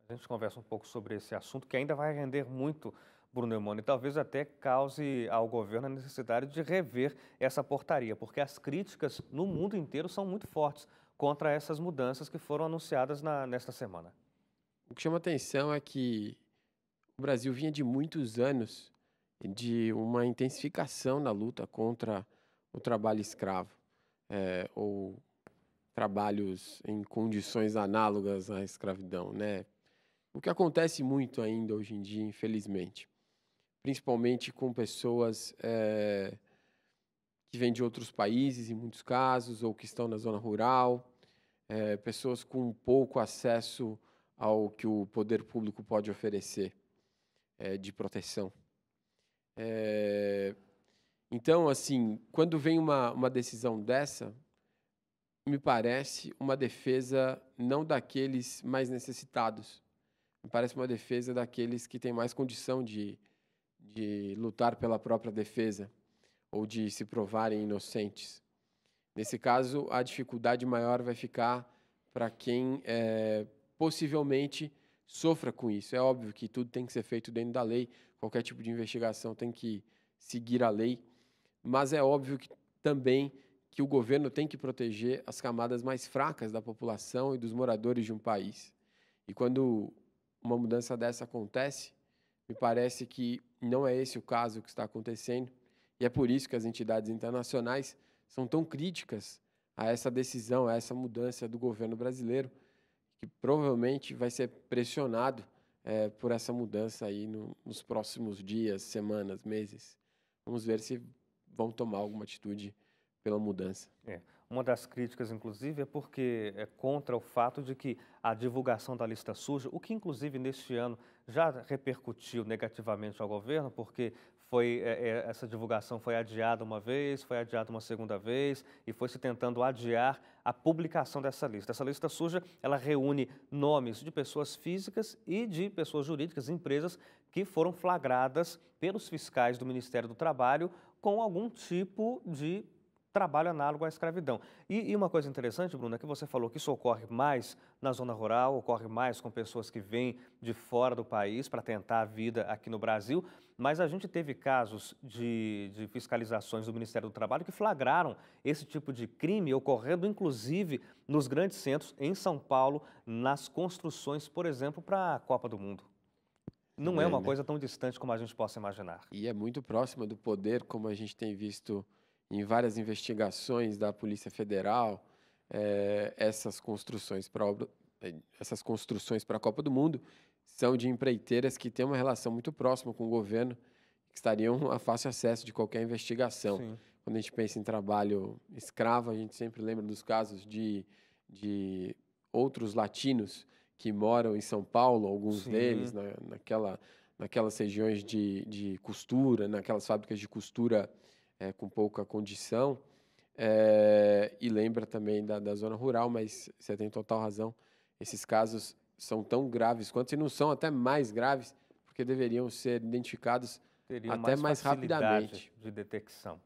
A gente conversa um pouco sobre esse assunto que ainda vai render muito, Bruno Eumano, e talvez até cause ao governo a necessidade de rever essa portaria, porque as críticas no mundo inteiro são muito fortes contra essas mudanças que foram anunciadas nesta semana. O que chama atenção é que o Brasil vinha de muitos anos de uma intensificação na luta contra o trabalho escravo, ou trabalhos em condições análogas à escravidão, né? O que acontece muito ainda hoje em dia, infelizmente, principalmente com pessoas que vêm de outros países, em muitos casos, ou que estão na zona rural, pessoas com pouco acesso ao que o poder público pode oferecer, de proteção. Então, assim, quando vem uma decisão dessa, me parece uma defesa não daqueles mais necessitados, me parece uma defesa daqueles que têm mais condição de lutar pela própria defesa ou de se provarem inocentes. Nesse caso, a dificuldade maior vai ficar para quem possivelmente sofra com isso. É óbvio que tudo tem que ser feito dentro da lei, qualquer tipo de investigação tem que seguir a lei, mas é óbvio que também que o governo tem que proteger as camadas mais fracas da população e dos moradores de um país. E quando uma mudança dessa acontece, me parece que não é esse o caso que está acontecendo, e é por isso que as entidades internacionais são tão críticas a essa decisão, a essa mudança do governo brasileiro, que provavelmente vai ser pressionado por essa mudança aí nos próximos dias, semanas, meses. Vamos ver se vão tomar alguma atitude pela mudança. Uma das críticas, inclusive, é porque é contra o fato de que a divulgação da lista suja, o que inclusive neste ano já repercutiu negativamente ao governo, porque essa divulgação foi adiada uma vez, foi adiada uma segunda vez e foi se tentando adiar a publicação dessa lista. Essa lista suja, ela reúne nomes de pessoas físicas e de pessoas jurídicas, empresas que foram flagradas pelos fiscais do Ministério do Trabalho com algum tipo de trabalho análogo à escravidão. E uma coisa interessante, Bruno, é que você falou que isso ocorre mais na zona rural, ocorre mais com pessoas que vêm de fora do país para tentar a vida aqui no Brasil, mas a gente teve casos de fiscalizações do Ministério do Trabalho que flagraram esse tipo de crime ocorrendo, inclusive, nos grandes centros, em São Paulo, nas construções, por exemplo, para a Copa do Mundo. Tá Não é uma vendo, né? coisa tão distante como a gente possa imaginar. E é muito próxima do poder, como a gente tem visto em várias investigações da Polícia Federal, essas construções para a Copa do Mundo são de empreiteiras que têm uma relação muito próxima com o governo, que estariam a fácil acesso de qualquer investigação. Sim. Quando a gente pensa em trabalho escravo, a gente sempre lembra dos casos de outros latinos que moram em São Paulo, alguns deles, Sim. naquelas regiões de costura, naquelas fábricas de costura com pouca condição, e lembra também da zona rural, mas você tem total razão, esses casos são tão graves quanto, se não são até mais graves, porque deveriam ser identificados Teriam até mais mais facilidade rapidamente. de detecção.